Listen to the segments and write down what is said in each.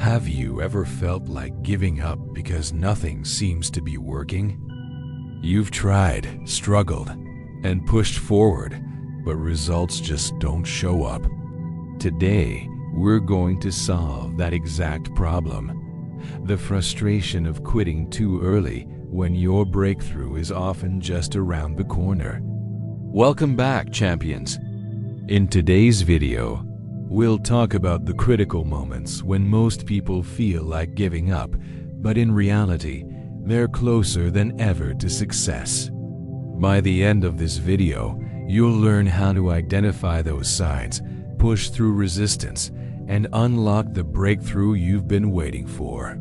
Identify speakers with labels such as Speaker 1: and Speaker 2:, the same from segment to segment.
Speaker 1: Have you ever felt like giving up because nothing seems to be working? You've tried, struggled, and pushed forward, but results just don't show up. Today, we're going to solve that exact problem. The frustration of quitting too early when your breakthrough is often just around the corner. Welcome back, champions. In today's video, we'll talk about the critical moments when most people feel like giving up, but in reality, they're closer than ever to success. By the end of this video, you'll learn how to identify those signs, push through resistance, and unlock the breakthrough you've been waiting for.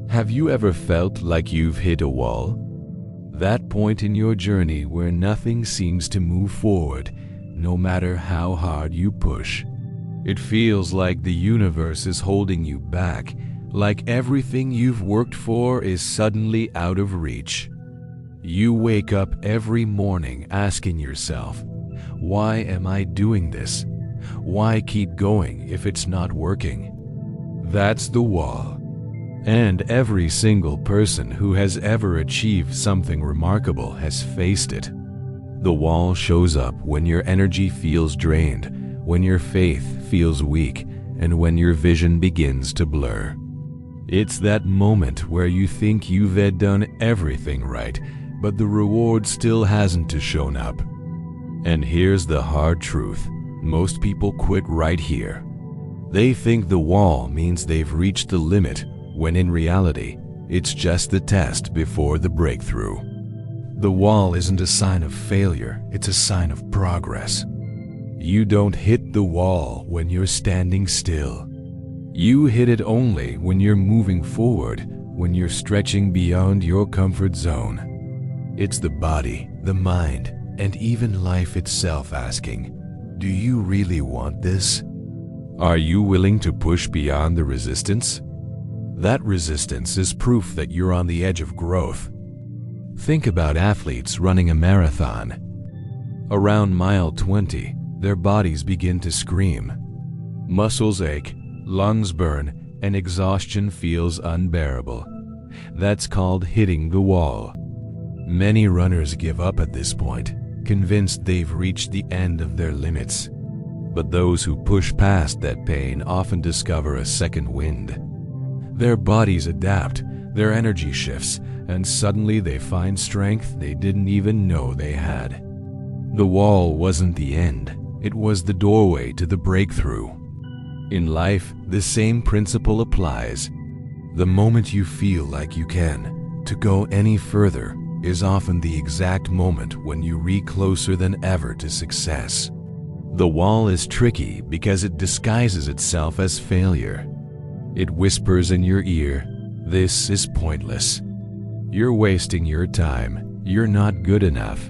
Speaker 1: Have you ever felt like you've hit a wall? That point in your journey where nothing seems to move forward, no matter how hard you push. It feels like the universe is holding you back, like everything you've worked for is suddenly out of reach. You wake up every morning asking yourself, why am I doing this? Why keep going if it's not working? That's the wall. And every single person who has ever achieved something remarkable has faced it. The wall shows up when your energy feels drained, when your faith feels weak, and when your vision begins to blur. It's that moment where you think you've done everything right, but the reward still hasn't shown up. And here's the hard truth. Most people quit right here. They think the wall means they've reached the limit, when in reality, it's just the test before the breakthrough. The wall isn't a sign of failure, it's a sign of progress. You don't hit the wall when you're standing still. You hit it only when you're moving forward, when you're stretching beyond your comfort zone. It's the body, the mind, and even life itself asking, do you really want this? Are you willing to push beyond the resistance? That resistance is proof that you're on the edge of growth. Think about athletes running a marathon. Around mile 20, their bodies begin to scream. Muscles ache, lungs burn, and exhaustion feels unbearable. That's called hitting the wall. Many runners give up at this point, convinced they've reached the end of their limits. But those who push past that pain often discover a second wind. Their bodies adapt, their energy shifts, and suddenly they find strength they didn't even know they had. The wall wasn't the end. It was the doorway to the breakthrough. In life, the same principle applies. The moment you feel like you can, to go any further, is often the exact moment when you reach closer than ever to success. The wall is tricky because it disguises itself as failure. It whispers in your ear, this is pointless. You're wasting your time. You're not good enough.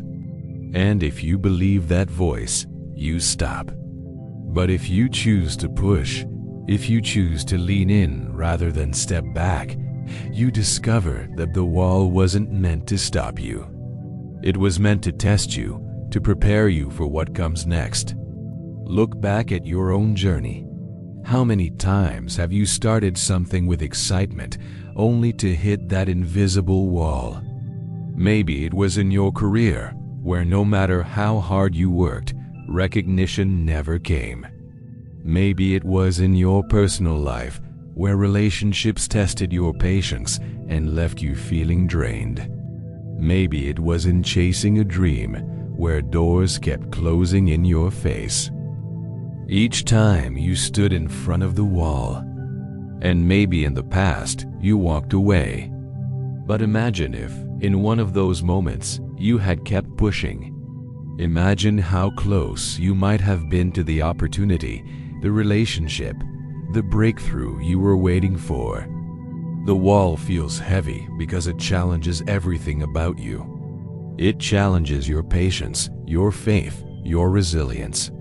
Speaker 1: And if you believe that voice, you stop. But if you choose to push, if you choose to lean in rather than step back, you discover that the wall wasn't meant to stop you. It was meant to test you, to prepare you for what comes next. Look back at your own journey. How many times have you started something with excitement only to hit that invisible wall? Maybe it was in your career, where no matter how hard you worked, recognition never came. Maybe it was in your personal life, where relationships tested your patience and left you feeling drained. Maybe it was in chasing a dream, where doors kept closing in your face. Each time you stood in front of the wall, and maybe in the past you walked away. But imagine if, in one of those moments, you had kept pushing. Imagine how close you might have been to the opportunity, the relationship, the breakthrough you were waiting for. The wall feels heavy because it challenges everything about you. It challenges your patience, your faith, your resilience.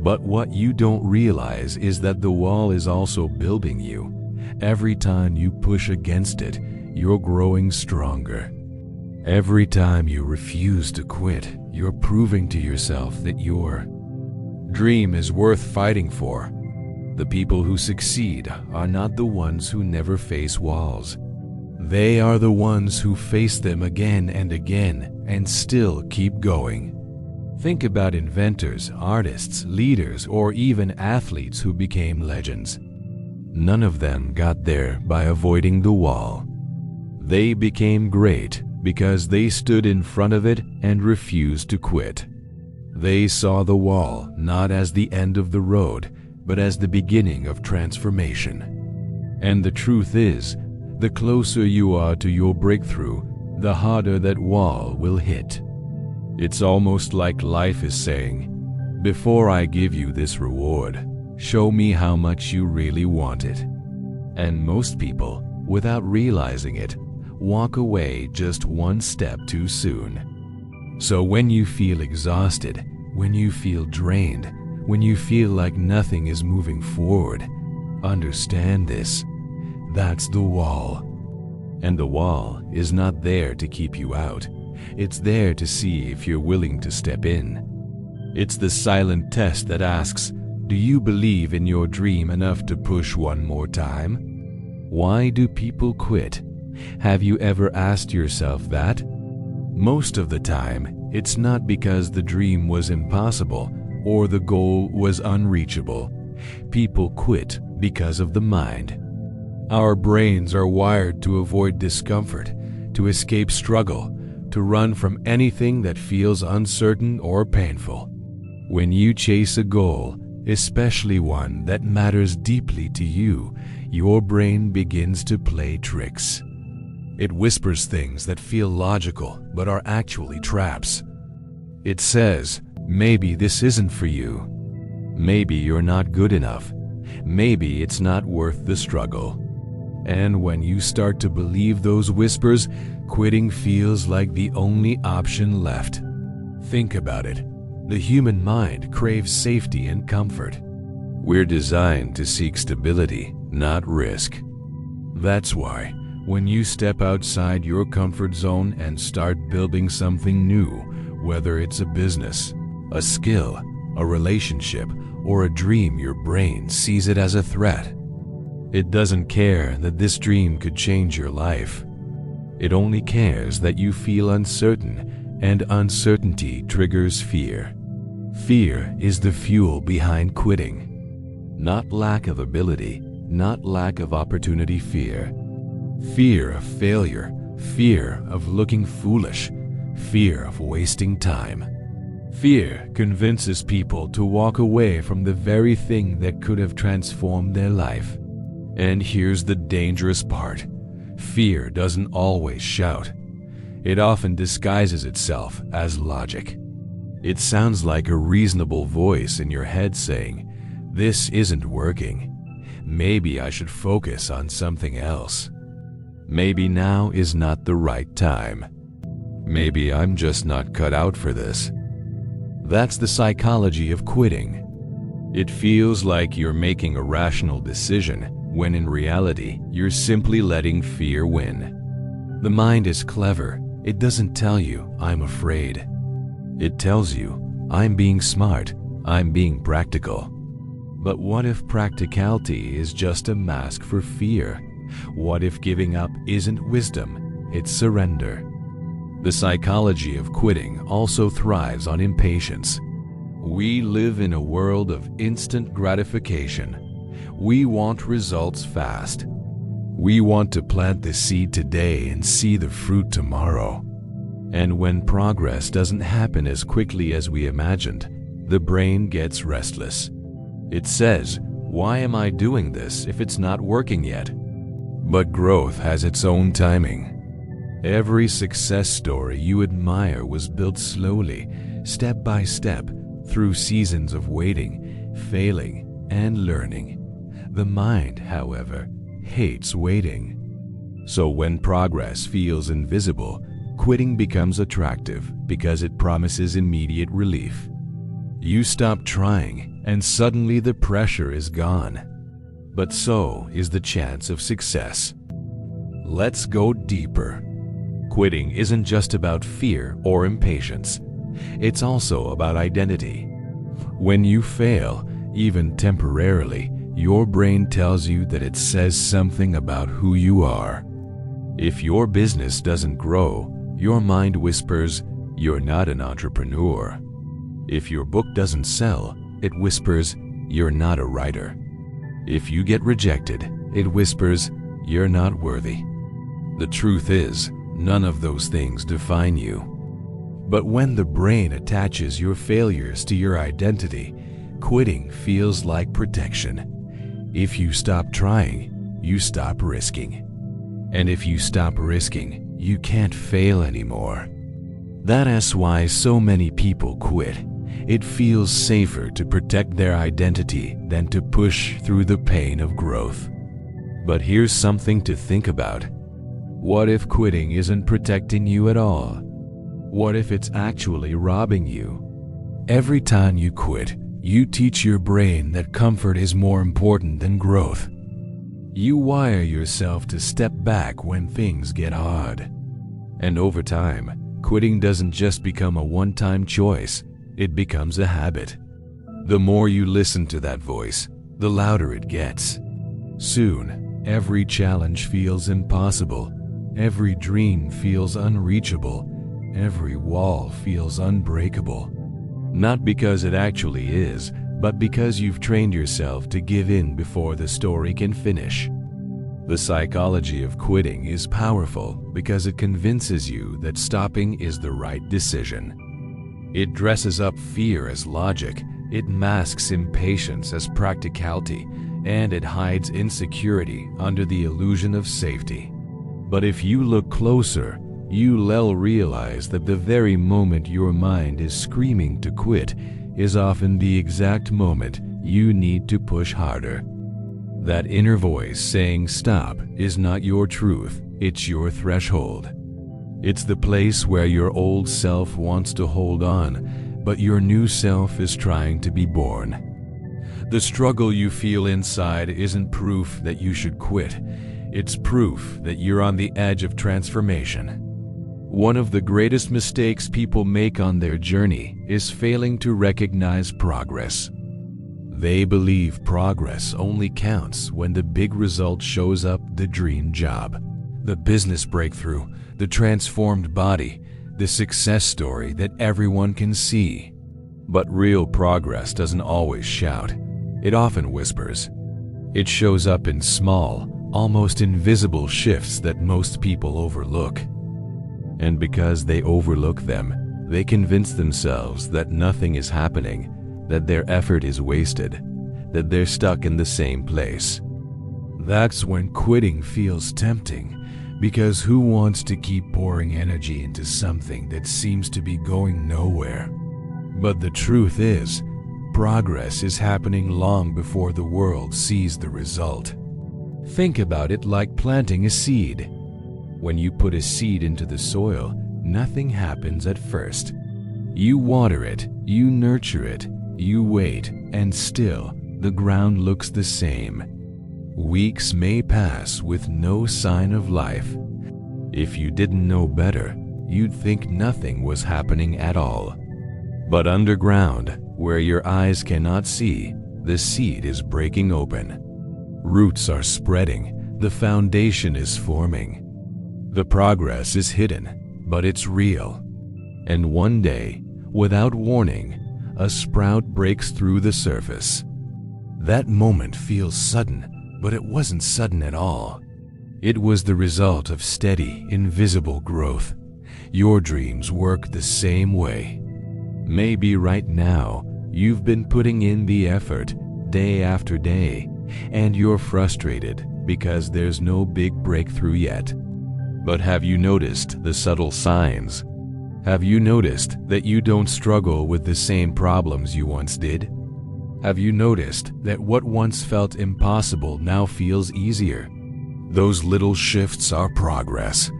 Speaker 1: But what you don't realize is that the wall is also building you. Every time you push against it, you're growing stronger. Every time you refuse to quit, you're proving to yourself that your dream is worth fighting for. The people who succeed are not the ones who never face walls. They are the ones who face them again and again and still keep going. Think about inventors, artists, leaders, or even athletes who became legends. None of them got there by avoiding the wall. They became great because they stood in front of it and refused to quit. They saw the wall not as the end of the road, but as the beginning of transformation. And the truth is, the closer you are to your breakthrough, the harder that wall will hit. It's almost like life is saying, before I give you this reward, show me how much you really want it. And most people, without realizing it, walk away just one step too soon. So when you feel exhausted, when you feel drained, when you feel like nothing is moving forward, understand this. That's the wall. And the wall is not there to keep you out. It's there to see if you're willing to step in. It's the silent test that asks, do you believe in your dream enough to push one more time? Why do people quit? Have you ever asked yourself that? Most of the time, it's not because the dream was impossible or the goal was unreachable. People quit because of the mind. Our brains are wired to avoid discomfort, to escape struggle, to run from anything that feels uncertain or painful. When you chase a goal, especially one that matters deeply to you, your brain begins to play tricks. It whispers things that feel logical but are actually traps. It says, maybe this isn't for you. Maybe you're not good enough. Maybe it's not worth the struggle. And when you start to believe those whispers, quitting feels like the only option left. Think about it. The human mind craves safety and comfort. We're designed to seek stability, not risk. That's why, when you step outside your comfort zone and start building something new, whether it's a business, a skill, a relationship, or a dream, your brain sees it as a threat. It doesn't care that this dream could change your life. It only cares that you feel uncertain, and uncertainty triggers fear. Fear is the fuel behind quitting. Not lack of ability, not lack of opportunity fear. Fear of failure, fear of looking foolish, fear of wasting time. Fear convinces people to walk away from the very thing that could have transformed their life. And here's the dangerous part. Fear doesn't always shout. It often disguises itself as logic. It sounds like a reasonable voice in your head saying, "This isn't working. Maybe I should focus on something else. Maybe now is not the right time. Maybe I'm just not cut out for this." That's the psychology of quitting. It feels like you're making a rational decision, when in reality, you're simply letting fear win. The mind is clever. It doesn't tell you, "I'm afraid." It tells you, "I'm being smart, I'm being practical." But what if practicality is just a mask for fear? What if giving up isn't wisdom, it's surrender? The psychology of quitting also thrives on impatience. We live in a world of instant gratification. We want results fast. We want to plant the seed today and see the fruit tomorrow. And when progress doesn't happen as quickly as we imagined, the brain gets restless. It says, "Why am I doing this if it's not working yet?" But growth has its own timing. Every success story you admire was built slowly, step by step, through seasons of waiting, failing, and learning. The mind, however, hates waiting. So when progress feels invisible, quitting becomes attractive because it promises immediate relief. You stop trying, and suddenly the pressure is gone. But so is the chance of success. Let's go deeper. Quitting isn't just about fear or impatience. It's also about identity. When you fail, even temporarily, your brain tells you that it says something about who you are. If your business doesn't grow, your mind whispers, "You're not an entrepreneur." If your book doesn't sell, it whispers, "You're not a writer." If you get rejected, it whispers, "You're not worthy." The truth is, none of those things define you. But when the brain attaches your failures to your identity, quitting feels like protection. If you stop trying, you stop risking. And if you stop risking, you can't fail anymore. That's why so many people quit. It feels safer to protect their identity than to push through the pain of growth. But here's something to think about. What if quitting isn't protecting you at all? What if it's actually robbing you? Every time you quit, you teach your brain that comfort is more important than growth. You wire yourself to step back when things get hard. And over time, quitting doesn't just become a one-time choice, it becomes a habit. The more you listen to that voice, the louder it gets. Soon, every challenge feels impossible, every dream feels unreachable, every wall feels unbreakable. Not because it actually is, but because you've trained yourself to give in before the story can finish. The psychology of quitting is powerful because it convinces you that stopping is the right decision. It dresses up fear as logic, it masks impatience as practicality, and it hides insecurity under the illusion of safety. But if you look closer, you'll realize that the very moment your mind is screaming to quit is often the exact moment you need to push harder. That inner voice saying stop is not your truth, it's your threshold. It's the place where your old self wants to hold on, but your new self is trying to be born. The struggle you feel inside isn't proof that you should quit, it's proof that you're on the edge of transformation. One of the greatest mistakes people make on their journey is failing to recognize progress. They believe progress only counts when the big result shows up: the dream job, the business breakthrough, the transformed body, the success story that everyone can see. But real progress doesn't always shout. It often whispers. It shows up in small, almost invisible shifts that most people overlook. And because they overlook them, they convince themselves that nothing is happening, that their effort is wasted, that they're stuck in the same place. That's when quitting feels tempting, because who wants to keep pouring energy into something that seems to be going nowhere? But the truth is, progress is happening long before the world sees the result. Think about it like planting a seed. When you put a seed into the soil, nothing happens at first. You water it, you nurture it, you wait, and still, the ground looks the same. Weeks may pass with no sign of life. If you didn't know better, you'd think nothing was happening at all. But underground, where your eyes cannot see, the seed is breaking open. Roots are spreading, the foundation is forming. The progress is hidden, but it's real. And one day, without warning, a sprout breaks through the surface. That moment feels sudden, but it wasn't sudden at all. It was the result of steady, invisible growth. Your dreams work the same way. Maybe right now, you've been putting in the effort, day after day, and you're frustrated because there's no big breakthrough yet. But have you noticed the subtle signs? Have you noticed that you don't struggle with the same problems you once did? Have you noticed that what once felt impossible now feels easier? Those little shifts are progress.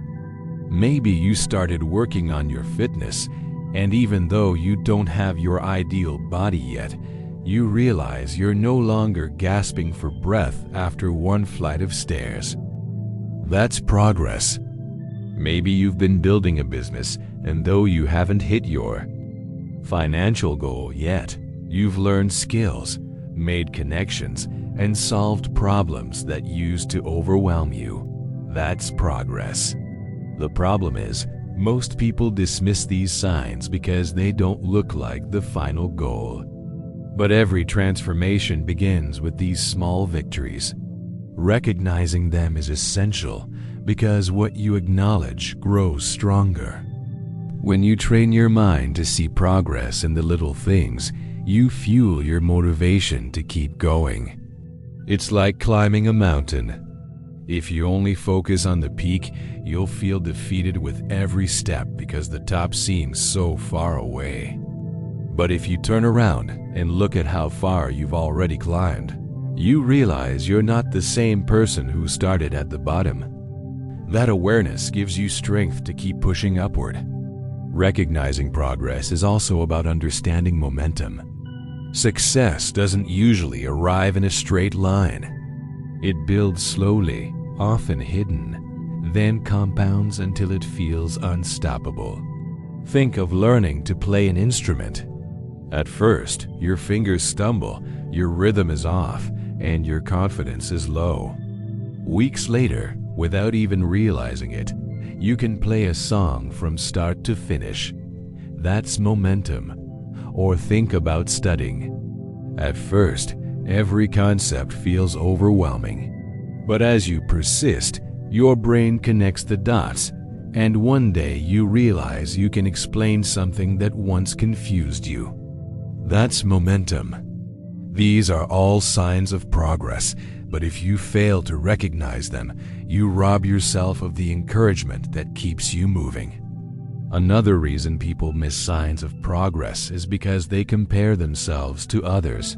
Speaker 1: Maybe you started working on your fitness, and even though you don't have your ideal body yet, you realize you're no longer gasping for breath after one flight of stairs. That's progress. Maybe you've been building a business, and though you haven't hit your financial goal yet, you've learned skills, made connections, and solved problems that used to overwhelm you. That's progress. The problem is, most people dismiss these signs because they don't look like the final goal. But every transformation begins with these small victories. Recognizing them is essential because what you acknowledge grows stronger. When you train your mind to see progress in the little things, you fuel your motivation to keep going. It's like climbing a mountain. If you only focus on the peak, you'll feel defeated with every step because the top seems so far away. But if you turn around and look at how far you've already climbed, you realize you're not the same person who started at the bottom. That awareness gives you strength to keep pushing upward. Recognizing progress is also about understanding momentum. Success doesn't usually arrive in a straight line. It builds slowly, often hidden, then compounds until it feels unstoppable. Think of learning to play an instrument. At first, your fingers stumble, your rhythm is off, and your confidence is low. Weeks later, without even realizing it, you can play a song from start to finish. That's momentum. Or think about studying. At first, every concept feels overwhelming. But as you persist, your brain connects the dots, and one day you realize you can explain something that once confused you. That's momentum. These are all signs of progress, but if you fail to recognize them, you rob yourself of the encouragement that keeps you moving. Another reason people miss signs of progress is because they compare themselves to others.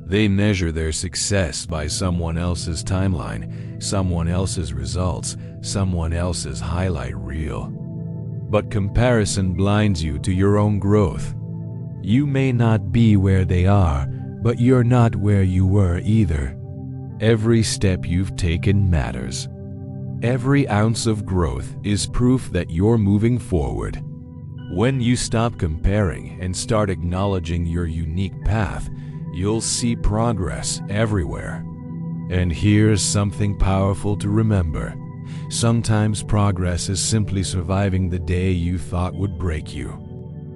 Speaker 1: They measure their success by someone else's timeline, someone else's results, someone else's highlight reel. But comparison blinds you to your own growth. You may not be where they are, but you're not where you were either. Every step you've taken matters. Every ounce of growth is proof that you're moving forward. When you stop comparing and start acknowledging your unique path, you'll see progress everywhere. And here's something powerful to remember. Sometimes progress is simply surviving the day you thought would break you.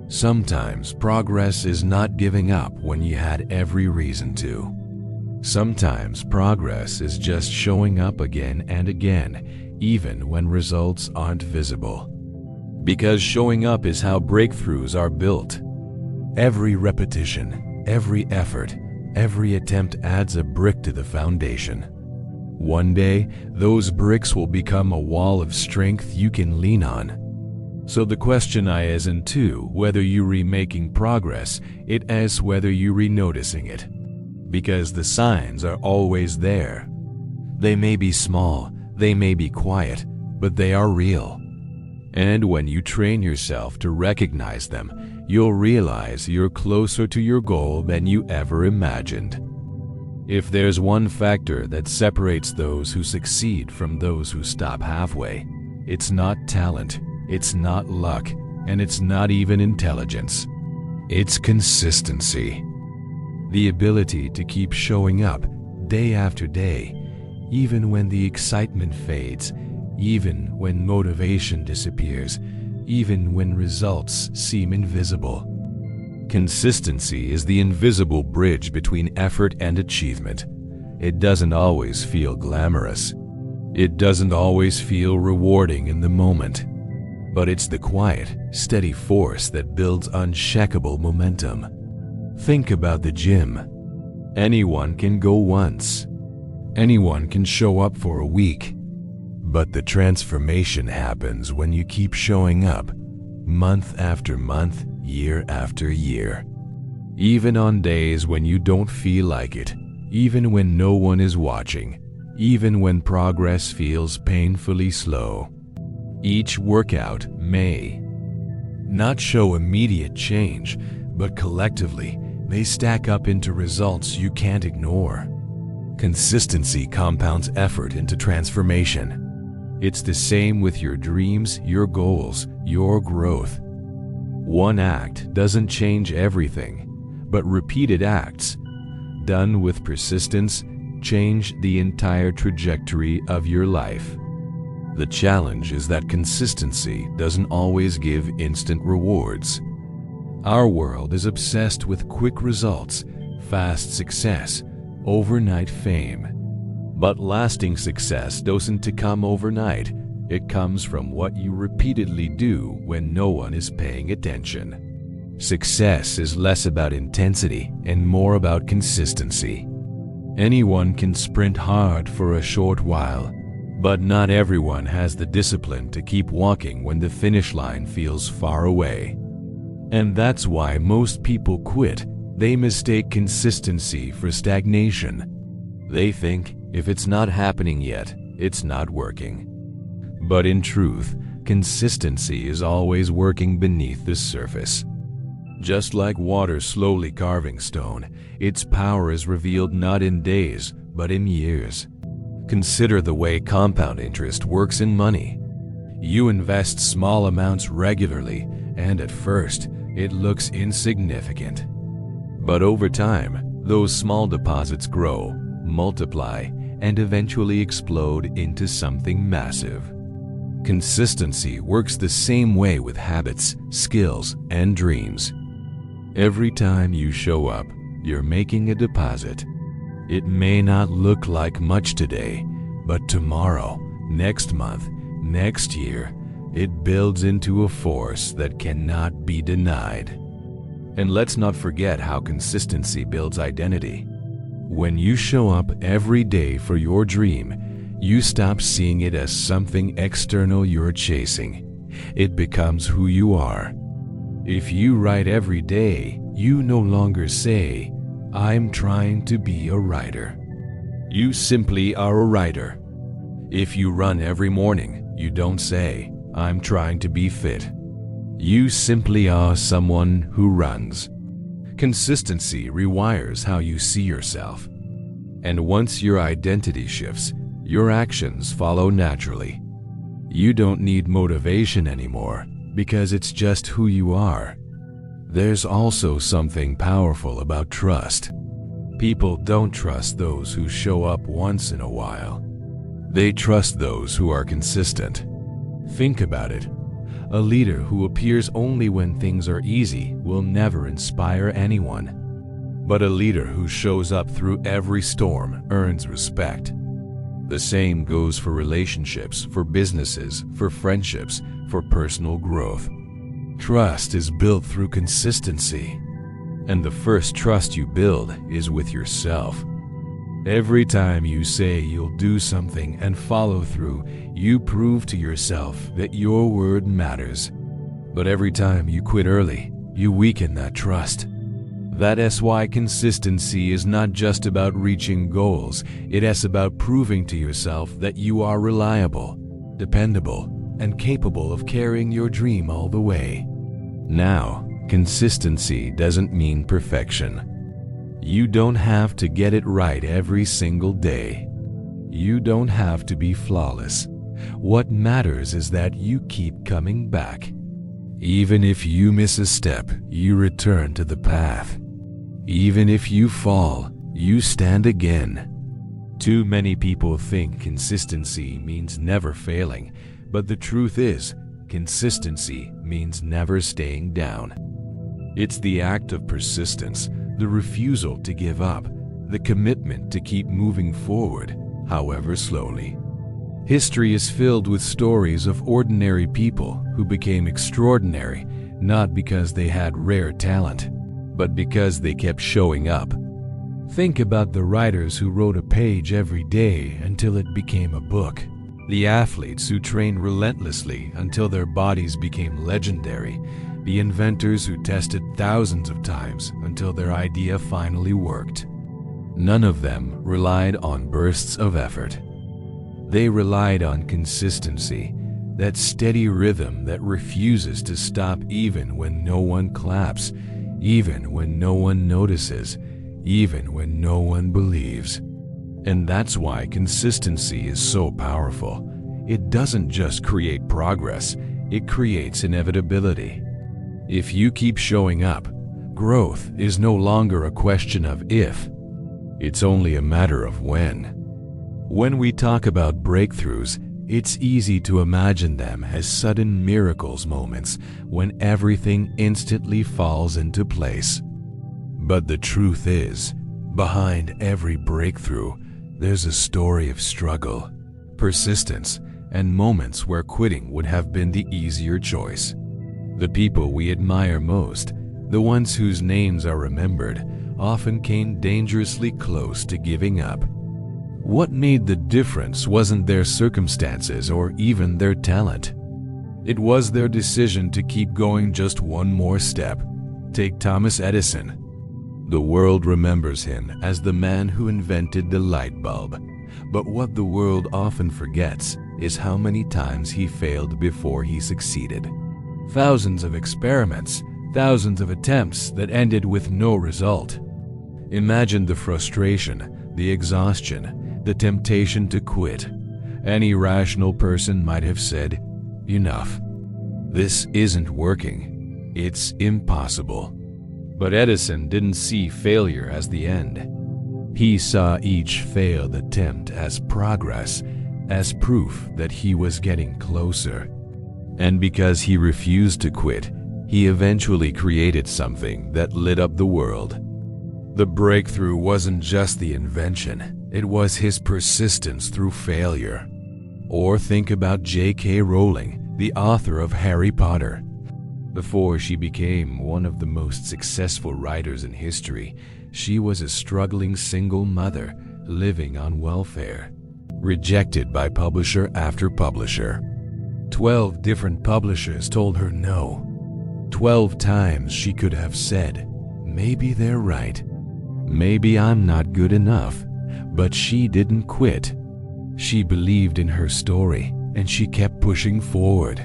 Speaker 1: Sometimes progress is not giving up when you had every reason to. Sometimes progress is just showing up again and again, even when results aren't visible. Because showing up is how breakthroughs are built. Every repetition, every effort, every attempt adds a brick to the foundation. One day, those bricks will become a wall of strength you can lean on. So the question isn't to whether you're remaking progress, it asks whether you're re-noticing it. Because the signs are always there. They may be small, they may be quiet, but they are real. And when you train yourself to recognize them, you'll realize you're closer to your goal than you ever imagined. If there's one factor that separates those who succeed from those who stop halfway, it's not talent, it's not luck, and it's not even intelligence. It's consistency. The ability to keep showing up day after day, even when the excitement fades, even when motivation disappears, even when results seem invisible. Consistency is the invisible bridge between effort and achievement. It doesn't always feel glamorous. It doesn't always feel rewarding in the moment. But it's the quiet, steady force that builds unshakable momentum. Think about the gym. Anyone can go once. Anyone can show up for a week. But the transformation happens when you keep showing up, month after month, year after year. Even on days when you don't feel like it, even when no one is watching, even when progress feels painfully slow. Each workout may not show immediate change, but collectively, they stack up into results you can't ignore. Consistency compounds effort into transformation. It's the same with your dreams, your goals, your growth. One act doesn't change everything, but repeated acts, done with persistence, change the entire trajectory of your life. The challenge is that consistency doesn't always give instant rewards. Our world is obsessed with quick results, fast success, overnight fame. But lasting success doesn't come overnight. It comes from what you repeatedly do when no one is paying attention. Success is less about intensity and more about consistency. Anyone can sprint hard for a short while, but not everyone has the discipline to keep walking when the finish line feels far away. And that's why most people quit. They mistake consistency for stagnation. They think if it's not happening yet, it's not working. But in truth, consistency is always working beneath the surface. Just like water slowly carving stone, its power is revealed not in days, but in years. Consider the way compound interest works in money. You invest small amounts regularly, and at first, it looks insignificant. But over time, those small deposits grow, multiply, and eventually explode into something massive. Consistency works the same way with habits, skills, and dreams. Every time you show up, you're making a deposit. It may not look like much today, but tomorrow, next month, next year, it builds into a force that cannot be denied. And let's not forget how consistency builds identity. When you show up every day for your dream, you stop seeing it as something external you're chasing. It becomes who you are. If you write every day, you no longer say, "I'm trying to be a writer." You simply are a writer. If you run every morning, you don't say, "I'm trying to be fit." You simply are someone who runs. Consistency rewires how you see yourself. And once your identity shifts, your actions follow naturally. You don't need motivation anymore because it's just who you are. There's also something powerful about trust. People don't trust those who show up once in a while. They trust those who are consistent. Think about it. A leader who appears only when things are easy will never inspire anyone. But a leader who shows up through every storm earns respect. The same goes for relationships, for businesses, for friendships, for personal growth. Trust is built through consistency. And the first trust you build is with yourself. Every time you say you'll do something and follow through, you prove to yourself that your word matters. But every time you quit early, you weaken that trust. That's why consistency is not just about reaching goals. It is about proving to yourself that you are reliable, dependable, and capable of carrying your dream all the way. Now, consistency doesn't mean perfection. You don't have to get it right every single day. You don't have to be flawless. What matters is that you keep coming back. Even if you miss a step, you return to the path. Even if you fall, you stand again. Too many people think consistency means never failing, but the truth is, consistency means never staying down. It's the act of persistence, the refusal to give up, the commitment to keep moving forward, however slowly. History is filled with stories of ordinary people who became extraordinary, not because they had rare talent, but because they kept showing up. Think about the writers who wrote a page every day until it became a book. The athletes who trained relentlessly until their bodies became legendary. The inventors who tested thousands of times until their idea finally worked. None of them relied on bursts of effort. They relied on consistency, that steady rhythm that refuses to stop even when no one claps, even when no one notices, even when no one believes. And that's why consistency is so powerful. It doesn't just create progress, it creates inevitability. If you keep showing up, growth is no longer a question of if. It's only a matter of when. When we talk about breakthroughs, it's easy to imagine them as sudden miracles moments when everything instantly falls into place. But the truth is, behind every breakthrough, there's a story of struggle, persistence, and moments where quitting would have been the easier choice. The people we admire most, the ones whose names are remembered, often came dangerously close to giving up. What made the difference wasn't their circumstances or even their talent. It was their decision to keep going just one more step. Take Thomas Edison. The world remembers him as the man who invented the light bulb. But what the world often forgets is how many times he failed before he succeeded. Thousands of experiments, thousands of attempts that ended with no result. Imagine the frustration, the exhaustion, the temptation to quit. Any rational person might have said, "Enough. This isn't working. It's impossible." But Edison didn't see failure as the end. He saw each failed attempt as progress, as proof that he was getting closer. And because he refused to quit, he eventually created something that lit up the world. The breakthrough wasn't just the invention, it was his persistence through failure. Or think about J.K. Rowling, the author of Harry Potter. Before she became one of the most successful writers in history, she was a struggling single mother living on welfare, rejected by publisher after publisher. 12 different publishers told her no. 12 times she could have said, "Maybe they're right. Maybe I'm not good enough." But she didn't quit. She believed in her story, and she kept pushing forward.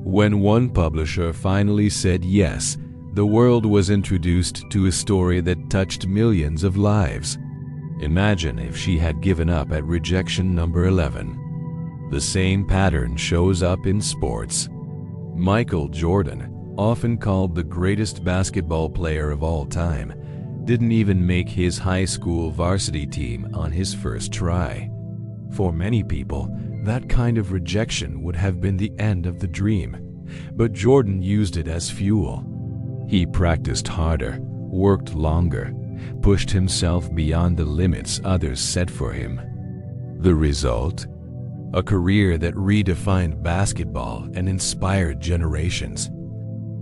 Speaker 1: When one publisher finally said yes, the world was introduced to a story that touched millions of lives. Imagine if she had given up at rejection number 11. The same pattern shows up in sports. Michael Jordan, often called the greatest basketball player of all time, didn't even make his high school varsity team on his first try. For many people, that kind of rejection would have been the end of the dream, but Jordan used it as fuel. He practiced harder, worked longer, pushed himself beyond the limits others set for him. The result? A career that redefined basketball and inspired generations.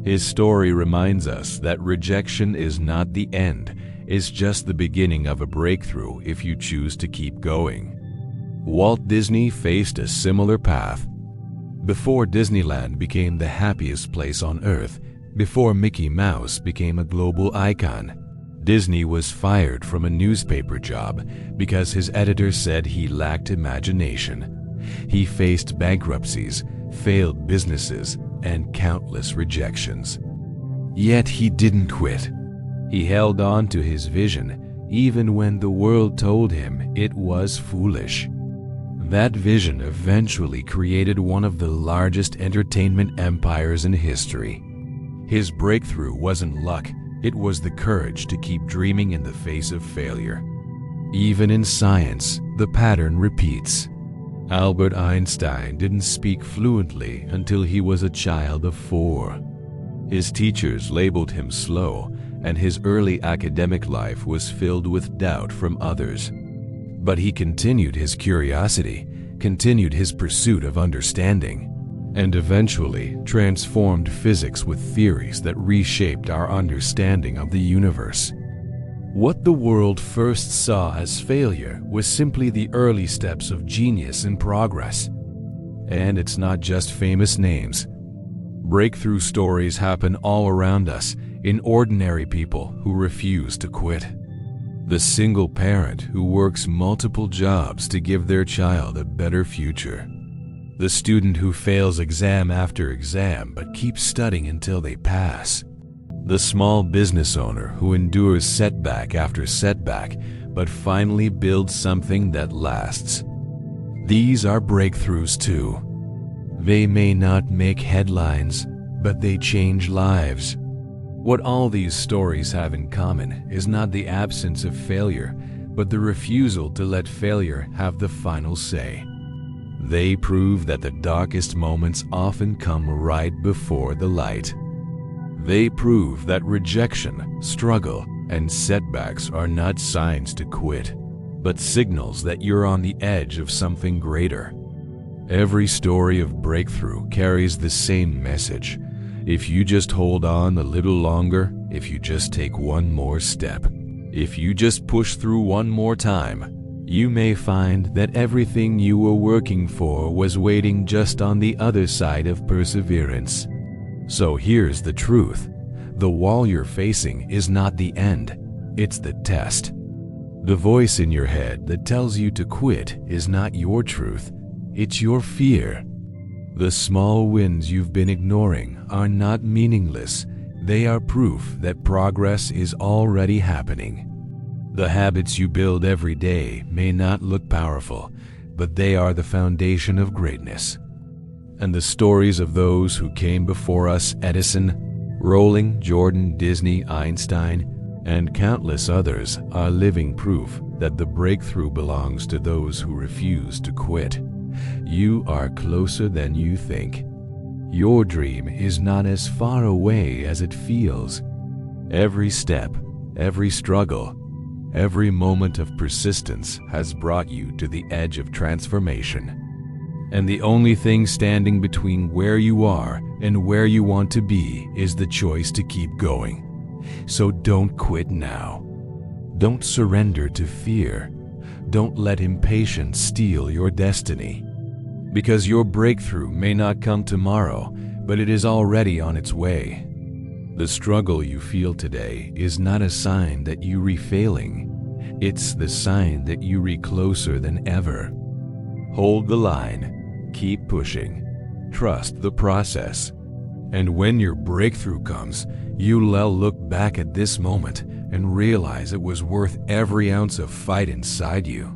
Speaker 1: His story reminds us that rejection is not the end, it's just the beginning of a breakthrough if you choose to keep going. Walt Disney faced a similar path. Before Disneyland became the happiest place on earth, before Mickey Mouse became a global icon, Disney was fired from a newspaper job because his editor said he lacked imagination. He faced bankruptcies, failed businesses, and countless rejections. Yet he didn't quit. He held on to his vision, even when the world told him it was foolish. That vision eventually created one of the largest entertainment empires in history. His breakthrough wasn't luck, it was the courage to keep dreaming in the face of failure. Even in science, the pattern repeats. Albert Einstein didn't speak fluently until he was a child of 4. His teachers labeled him slow, and his early academic life was filled with doubt from others. But he continued his curiosity, continued his pursuit of understanding, and eventually transformed physics with theories that reshaped our understanding of the universe. What the world first saw as failure was simply the early steps of genius and progress. And it's not just famous names. Breakthrough stories happen all around us in ordinary people who refuse to quit. The single parent who works multiple jobs to give their child a better future. The student who fails exam after exam but keeps studying until they pass. The small business owner who endures setback after setback but finally builds something that lasts. These are breakthroughs too. They may not make headlines, but they change lives. What all these stories have in common is not the absence of failure, but the refusal to let failure have the final say. They prove that the darkest moments often come right before the light. They prove that rejection, struggle, and setbacks are not signs to quit, but signals that you're on the edge of something greater. Every story of breakthrough carries the same message. If you just hold on a little longer, if you just take one more step, if you just push through one more time, you may find that everything you were working for was waiting just on the other side of perseverance. So here's the truth. The wall you're facing is not the end, it's the test. The voice in your head that tells you to quit is not your truth, it's your fear. The small wins you've been ignoring are not meaningless, they are proof that progress is already happening. The habits you build every day may not look powerful, but they are the foundation of greatness. And the stories of those who came before us, Edison, Rowling, Jordan, Disney, Einstein, and countless others, are living proof that the breakthrough belongs to those who refuse to quit. You are closer than you think. Your dream is not as far away as it feels. Every step, every struggle, every moment of persistence has brought you to the edge of transformation. And the only thing standing between where you are and where you want to be is the choice to keep going. So don't quit now. Don't surrender to fear. Don't let impatience steal your destiny. Because your breakthrough may not come tomorrow, but it is already on its way. The struggle you feel today is not a sign that you're failing. It's the sign that you're closer than ever. Hold the line, keep pushing, trust the process. And when your breakthrough comes, you'll look back at this moment and realize it was worth every ounce of fight inside you.